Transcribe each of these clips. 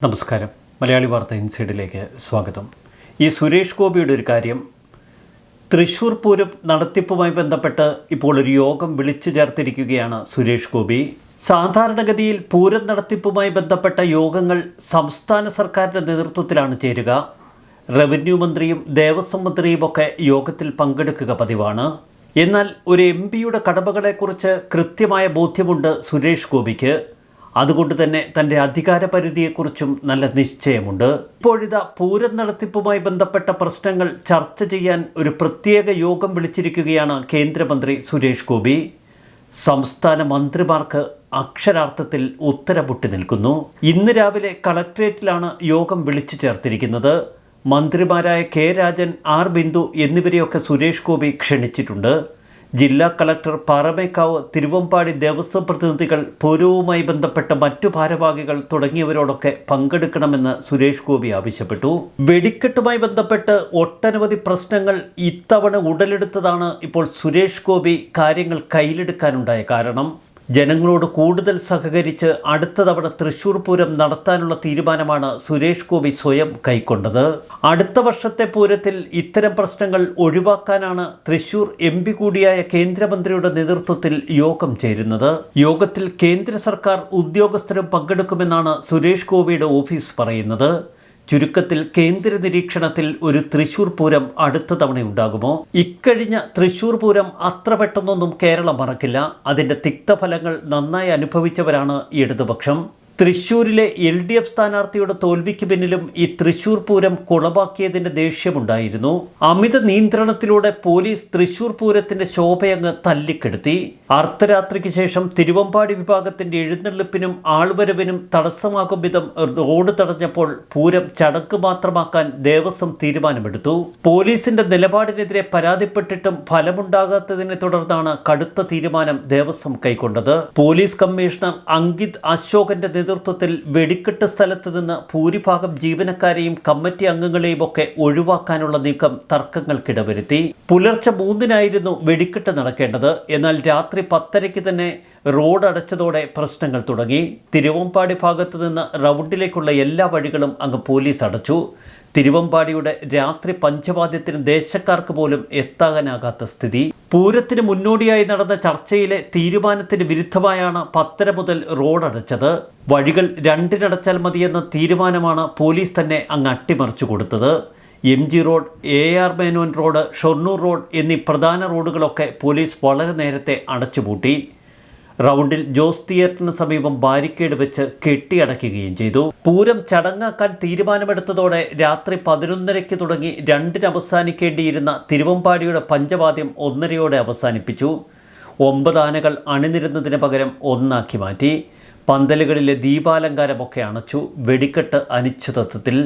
നമസ്കാരം. മലയാളി വാർത്ത ഇൻസൈഡിലേക്ക് സ്വാഗതം. ഈ സുരേഷ് ഗോപിയുടെ ഒരു കാര്യം, തൃശ്ശൂർ പൂരം നടത്തിപ്പുമായി ബന്ധപ്പെട്ട് ഇപ്പോൾ ഒരു യോഗം വിളിച്ചു ചേർത്തിരിക്കുകയാണ് സുരേഷ് ഗോപി. സാധാരണഗതിയിൽ പൂരം നടത്തിപ്പുമായി ബന്ധപ്പെട്ട യോഗങ്ങൾ സംസ്ഥാന സർക്കാരിൻ്റെ നേതൃത്വത്തിലാണ് ചേരുക. റവന്യൂ മന്ത്രിയും ദേവസ്വം മന്ത്രിയുമൊക്കെ യോഗത്തിൽ പങ്കെടുക്കുക പതിവാണ്. എന്നാൽ ഒരു MP-യുടെ കടമകളെക്കുറിച്ച് കൃത്യമായ ബോധ്യമുണ്ട് സുരേഷ് ഗോപിക്ക്. അതുകൊണ്ട് തന്നെ തൻ്റെ അധികാരപരിധിയെക്കുറിച്ചും നല്ല നിശ്ചയമുണ്ട്. ഇപ്പോഴിതാ പൂരം നടത്തിപ്പുമായി ബന്ധപ്പെട്ട പ്രശ്നങ്ങൾ ചർച്ച ചെയ്യാൻ ഒരു പ്രത്യേക യോഗം വിളിച്ചിരിക്കുകയാണ് കേന്ദ്രമന്ത്രി സുരേഷ് ഗോപി. സംസ്ഥാന മന്ത്രിമാർക്ക് അക്ഷരാർത്ഥത്തിൽ ഉത്തരമുട്ടി നിൽക്കുന്നു. ഇന്ന് രാവിലെ കളക്ട്രേറ്റിലാണ് യോഗം വിളിച്ചു ചേർത്തിരിക്കുന്നത്. മന്ത്രിമാരായ K. രാജൻ, R. ബിന്ദു എന്നിവരെയൊക്കെ സുരേഷ് ഗോപി ക്ഷണിച്ചിട്ടുണ്ട്. ജില്ലാ കളക്ടർ, പാറമേക്കാവ്, തിരുവമ്പാടി ദേവസ്വം പ്രതിനിധികൾ, പൂരവുമായി ബന്ധപ്പെട്ട മറ്റു ഭാരവാഹികൾ തുടങ്ങിയവരോടൊക്കെ പങ്കെടുക്കണമെന്ന് സുരേഷ് ഗോപി ആവശ്യപ്പെട്ടു. വെടിക്കെട്ടുമായി ബന്ധപ്പെട്ട് ഒട്ടനവധി പ്രശ്നങ്ങൾ ഇത്തവണ ഉടലെടുത്തതാണ് ഇപ്പോൾ സുരേഷ് ഗോപി കാര്യങ്ങൾ കയ്യിലെടുക്കാനുണ്ടായ കാരണം. ജനങ്ങളോട് കൂടുതൽ സഹകരിച്ച് അടുത്ത തവണ തൃശ്ശൂർ പൂരം നടത്താനുള്ള തീരുമാനമാണ് സുരേഷ് ഗോപി സ്വയം കൈക്കൊണ്ടത്. അടുത്ത വർഷത്തെ പൂരത്തിൽ ഇത്തരം പ്രശ്നങ്ങൾ ഒഴിവാക്കാനാണ് തൃശ്ശൂർ MP കൂടിയായ കേന്ദ്രമന്ത്രിയുടെ നേതൃത്വത്തിൽ യോഗം ചേരുന്നത്. യോഗത്തിൽ കേന്ദ്ര സർക്കാർ ഉദ്യോഗസ്ഥരും പങ്കെടുക്കുമെന്നാണ് സുരേഷ് ഗോപിയുടെ ഓഫീസ് പറയുന്നത്. ചുരുക്കത്തിൽ കേന്ദ്ര നിരീക്ഷണത്തിൽ ഒരു തൃശ്ശൂർ പൂരം അടുത്ത തവണയുണ്ടാകുമോ? ഇക്കഴിഞ്ഞ തൃശ്ശൂർ പൂരം അത്ര പെട്ടെന്നൊന്നും കേരളം മറക്കില്ല. അതിൻ്റെ തിക്തഫലങ്ങൾ നന്നായി അനുഭവിച്ചവരാണ് ഇടതുപക്ഷം. തൃശ്ശൂരിലെ LDF സ്ഥാനാർത്ഥിയുടെ തോൽവിക്ക് പിന്നിലും ഈ തൃശ്ശൂർ പൂരം കുളമാക്കിയതിൻ്റെ ദേഷ്യമുണ്ടായിരുന്നു. അമിത നിയന്ത്രണത്തിലൂടെ പോലീസ് തൃശ്ശൂർ പൂരത്തിൻ്റെ ശോഭയങ്ങ് തല്ലിക്കെടുത്തി. അർദ്ധരാത്രിക്ക് ശേഷം തിരുവമ്പാടി വിഭാഗത്തിൻ്റെ എഴുന്നള്ളിപ്പിനും ആൾവരവിനും തടസ്സമാകും വിധം റോഡ് തടഞ്ഞപ്പോൾ പൂരം ചടങ്ങ് മാത്രമാക്കാൻ ദേവസ്വം തീരുമാനമെടുത്തു. പോലീസിൻ്റെ നിലപാടിനെതിരെ പരാതിപ്പെട്ടിട്ടും ഫലമുണ്ടാകാത്തതിനെ തുടർന്നാണ് കടുത്ത തീരുമാനം ദേവസ്വം കൈക്കൊണ്ടത്. പോലീസ് കമ്മീഷണർ അങ്കിത് അശോകന്റെ നേതൃത്വത്തിൽ വെടിക്കെട്ട് സ്ഥലത്ത് നിന്ന് ഭൂരിഭാഗം ജീവനക്കാരെയും കമ്മിറ്റി അംഗങ്ങളെയും ഒക്കെ ഒഴിവാക്കാനുള്ള നീക്കം തർക്കങ്ങൾക്കിടവരുത്തി. പുലർച്ചെ 3-നായിരുന്നു വെടിക്കെട്ട് നടക്കേണ്ടത്. എന്നാൽ രാത്രി 10:30-ക്ക് തന്നെ റോഡ് അടച്ചതോടെ പ്രശ്നങ്ങൾ തുടങ്ങി. തിരുവമ്പാടി ഭാഗത്ത് നിന്ന് റൗണ്ടിലേക്കുള്ള എല്ലാ വഴികളും അങ്ങ് പോലീസ് അടച്ചു. തിരുവമ്പാടിയുടെ രാത്രി പഞ്ചവാദ്യത്തിന് ദേശക്കാർക്ക് പോലും എത്താനാകാത്ത സ്ഥിതി. പൂരത്തിന് മുന്നോടിയായി നടന്ന ചർച്ചയിലെ തീരുമാനത്തിന് വിരുദ്ധമായാണ് 10:30 മുതൽ റോഡ് അടച്ചത്. വഴികൾ 2-നടച്ചാൽ മതിയെന്ന തീരുമാനമാണ് പോലീസ് തന്നെ അങ്ങ് അട്ടിമറിച്ചു കൊടുത്തത്. MG road, AR Menon road, Shoranur road എന്നീ പ്രധാന റോഡുകളൊക്കെ പോലീസ് വളരെ നേരത്തെ അടച്ചുപൂട്ടി. റൗണ്ടിൽ ജോസ് തിയേറ്ററിന് സമീപം ബാരിക്കേഡ് വെച്ച് കെട്ടിയടയ്ക്കുകയും ചെയ്തു. പൂരം ചടങ്ങാക്കാൻ തീരുമാനമെടുത്തതോടെ രാത്രി 11:30-ക്ക് തുടങ്ങി 2-ന് അവസാനിക്കേണ്ടിയിരുന്ന തിരുവമ്പാടിയുടെ പഞ്ചവാദ്യം 1:30-യോടെ അവസാനിപ്പിച്ചു. 9 ആനകൾ അണിനിരുന്നതിന് പകരം 1 മാറ്റി. പന്തലുകളിലെ ദീപാലങ്കാരമൊക്കെ അണച്ചു. വെടിക്കെട്ട് അനിശ്ചിതത്വത്തിൽ.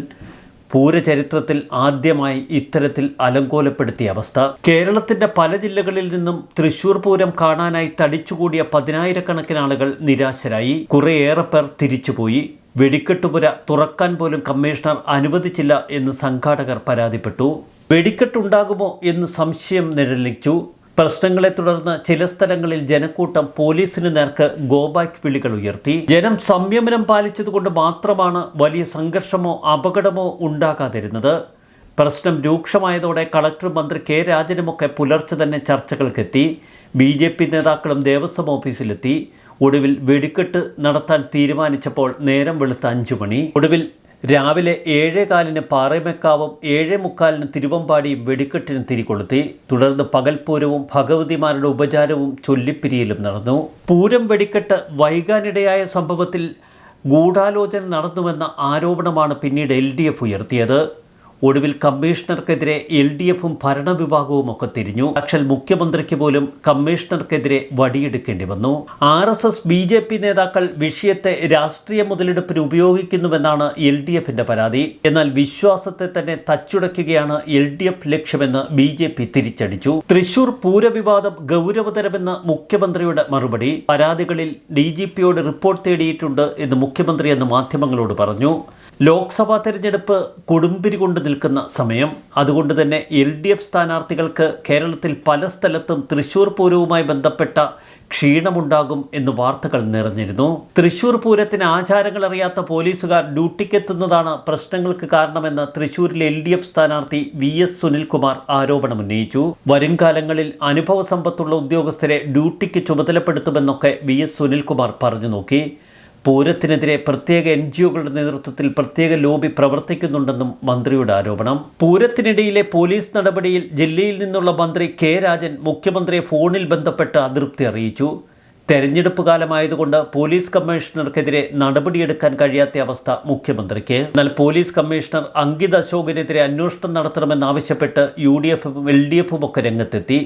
പൂരചരിത്രത്തിൽ ആദ്യമായി ഇത്തരത്തിൽ അലങ്കോലപ്പെടുത്തിയ അവസ്ഥ. കേരളത്തിൻ്റെ പല ജില്ലകളിൽ നിന്നും തൃശ്ശൂർ പൂരം കാണാനായി തടിച്ചുകൂടിയ 10,000-കണക്കിന് ആളുകൾ നിരാശരായി. കുറേയേറെ പേർ തിരിച്ചുപോയി. വെടിക്കെട്ടുപുര തുറക്കാൻ പോലും കമ്മീഷണർ അനുവദിച്ചില്ല എന്ന് സംഘാടകർ പരാതിപ്പെട്ടു. വെടിക്കെട്ടുണ്ടാകുമോ എന്ന് സംശയം നിഴലിച്ചു. പ്രശ്നങ്ങളെ തുടർന്ന് ചില സ്ഥലങ്ങളിൽ ജനക്കൂട്ടം പോലീസിന് നേർക്ക് ഗോബാക്ക് വിളികൾ ഉയർത്തി. ജനം സംയമനം പാലിച്ചതുകൊണ്ട് മാത്രമാണ് വലിയ സംഘർഷമോ അപകടമോ ഉണ്ടാകാതിരുന്നത്. പ്രശ്നം രൂക്ഷമായതോടെ കളക്ടർ, മന്ത്രി K. രാജനുമൊക്കെ പുലർച്ചെ തന്നെ ചർച്ചകൾക്കെത്തി. BJP നേതാക്കളും ദേവസ്വം ഓഫീസിലെത്തി. ഒടുവിൽ വെടിക്കെട്ട് നടത്താൻ തീരുമാനിച്ചപ്പോൾ നേരം വെളുത്ത 5 മണി. ഒടുവിൽ രാവിലെ 7:15-ന് പാറമേക്കാവും 7:45-ന് തിരുവമ്പാടിയും വെടിക്കെട്ടിന് തിരികൊളുത്തി. തുടർന്ന് പകൽപൂരവും ഭഗവതിമാരുടെ ഉപചാരവും ചൊല്ലിപ്പിരിയലും നടന്നു. പൂരം വെടിക്കെട്ട് വൈകാനിടയായ സംഭവത്തിൽ ഗൂഢാലോചന നടന്നുവെന്ന ആരോപണമാണ് പിന്നീട് LDF ഉയർത്തിയത്. ഒടുവിൽ കമ്മീഷണർക്കെതിരെ LDF-ഉം ഭരണവിഭാഗവും ഒക്കെ തിരിഞ്ഞു. അക്ഷൽ മുഖ്യമന്ത്രിക്ക് പോലും കമ്മീഷണർക്കെതിരെ വടിയെടുക്കേണ്ടി വന്നു. RSS BJP നേതാക്കൾ വിഷയത്തെ രാഷ്ട്രീയ മുതലെടുപ്പിന് ഉപയോഗിക്കുന്നുവെന്നാണ് LDF-ന്റെ പരാതി. എന്നാൽ വിശ്വാസത്തെ തന്നെ തച്ചുടയ്ക്കുകയാണ് LDF ലക്ഷ്യമെന്ന് BJP തിരിച്ചടിച്ചു. തൃശ്ശൂർ പൂരവിവാദം ഗൗരവതരമെന്ന് മുഖ്യമന്ത്രിയുടെ മറുപടി. പരാതികളിൽ DGP-യോട് റിപ്പോർട്ട് തേടിയിട്ടുണ്ട് എന്ന് മുഖ്യമന്ത്രി അന്ന് മാധ്യമങ്ങളോട് പറഞ്ഞു. ലോക്സഭാ തെരഞ്ഞെടുപ്പ് കൊടുമ്പിരി കൊണ്ട് നിൽക്കുന്ന സമയം. അതുകൊണ്ട് തന്നെ LDF സ്ഥാനാർത്ഥികൾക്ക് കേരളത്തിൽ പല സ്ഥലത്തും തൃശ്ശൂർ പൂരവുമായി ബന്ധപ്പെട്ട ക്ഷീണമുണ്ടാകും എന്ന് വാർത്തകൾ നിറഞ്ഞിരുന്നു. തൃശ്ശൂർ പൂരത്തിന് ആചാരങ്ങൾ അറിയാത്ത പോലീസുകാർ ഡ്യൂട്ടിക്കെത്തുന്നതാണ് പ്രശ്നങ്ങൾക്ക് കാരണമെന്ന് തൃശ്ശൂരിലെ LDF സ്ഥാനാർത്ഥി VS സുനിൽകുമാർ ആരോപണമുന്നയിച്ചു. വരും കാലങ്ങളിൽ അനുഭവ സമ്പത്തുള്ള ഉദ്യോഗസ്ഥരെ ഡ്യൂട്ടിക്ക് ചുമതലപ്പെടുത്തുമെന്നൊക്കെ VS സുനിൽകുമാർ പറഞ്ഞു നോക്കി. പൂരത്തിനെതിരെ പ്രത്യേക NGOകളുടെ നേതൃത്വത്തിൽ പ്രത്യേക ലോബി പ്രവർത്തിക്കുന്നുണ്ടെന്നും മന്ത്രിയുടെ ആരോപണം. പൂരത്തിനിടയിലെ പോലീസ് നടപടിയിൽ ജില്ലയിൽ നിന്നുള്ള മന്ത്രി K രാജൻ മുഖ്യമന്ത്രിയെ ഫോണിൽ ബന്ധപ്പെട്ട് അതൃപ്തി അറിയിച്ചു. തെരഞ്ഞെടുപ്പ് കാലമായതുകൊണ്ട് പോലീസ് കമ്മീഷണർക്കെതിരെ നടപടിയെടുക്കാൻ കഴിയാത്ത അവസ്ഥ മുഖ്യമന്ത്രിക്ക്. എന്നാൽ പോലീസ് കമ്മീഷണർ അങ്കിത് അശോകിനെതിരെ അന്വേഷണം നടത്തണമെന്നാവശ്യപ്പെട്ട് UDFും LDFും ഒക്കെ രംഗത്തെത്തി.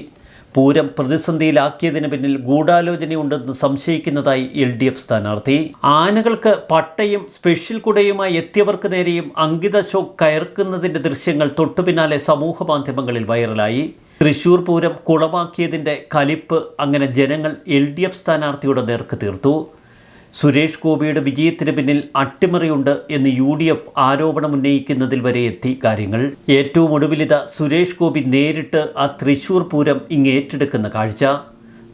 പൂരം പ്രതിസന്ധിയിലാക്കിയതിന് പിന്നിൽ ഗൂഢാലോചനയുണ്ടെന്ന് സംശയിക്കുന്നതായി LDF സ്ഥാനാർത്ഥി. ആനകൾക്ക് പട്ടയും സ്പെഷ്യൽ കുടയുമായി എത്തിയവർക്ക് നേരെയും അങ്കിത് അശോക് കയർക്കുന്നതിൻ്റെ ദൃശ്യങ്ങൾ തൊട്ടുപിന്നാലെ സമൂഹ മാധ്യമങ്ങളിൽ വൈറലായി. തൃശ്ശൂർ പൂരം കുളമാക്കിയതിൻ്റെ കലിപ്പ് അങ്ങനെ ജനങ്ങൾ LDF സ്ഥാനാർത്ഥിയുടെ നേർക്ക് തീർത്തു. സുരേഷ് ഗോപിയുടെ വിജയത്തിന് പിന്നിൽ അട്ടിമറിയുണ്ട് എന്ന് UDF ആരോപണമുന്നയിക്കുന്നതിൽ വരെ എത്തി കാര്യങ്ങൾ. ഏറ്റവും ഒടുവിലിത സുരേഷ് ഗോപി നേരിട്ട് ആ തൃശ്ശൂർ പൂരം ഏറ്റെടുക്കുന്ന കാഴ്ച.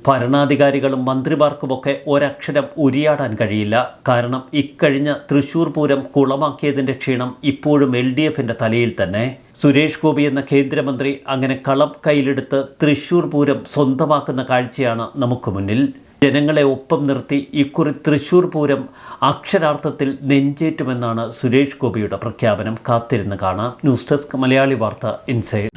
ഭരണാധികാരികളും മന്ത്രിമാർക്കുമൊക്കെ ഒരക്ഷരം ഉരിയാടാൻ കഴിയില്ല. കാരണം ഇക്കഴിഞ്ഞ തൃശ്ശൂർ പൂരം കുളമാക്കിയതിൻ്റെ ക്ഷീണം ഇപ്പോഴും LDFിൻ്റെ തലയിൽ തന്നെ. സുരേഷ് ഗോപി എന്ന കേന്ദ്രമന്ത്രി അങ്ങനെ കളം കയ്യിലെടുത്ത് തൃശ്ശൂർ പൂരം സ്വന്തമാക്കുന്ന കാഴ്ചയാണ് നമുക്ക് മുന്നിൽ. ജനങ്ങളെ ഒപ്പം നിർത്തി ഇക്കുറി തൃശ്ശൂർ പൂരം അക്ഷരാർത്ഥത്തിൽ നെഞ്ചേറ്റുമെന്നാണ് സുരേഷ് ഗോപിയുടെ പ്രഖ്യാപനം. കാത്തിരുന്ന് കാണാം. ന്യൂസ് ഡെസ്ക് മലയാളി വാർത്ത ഇൻസൈഡ്.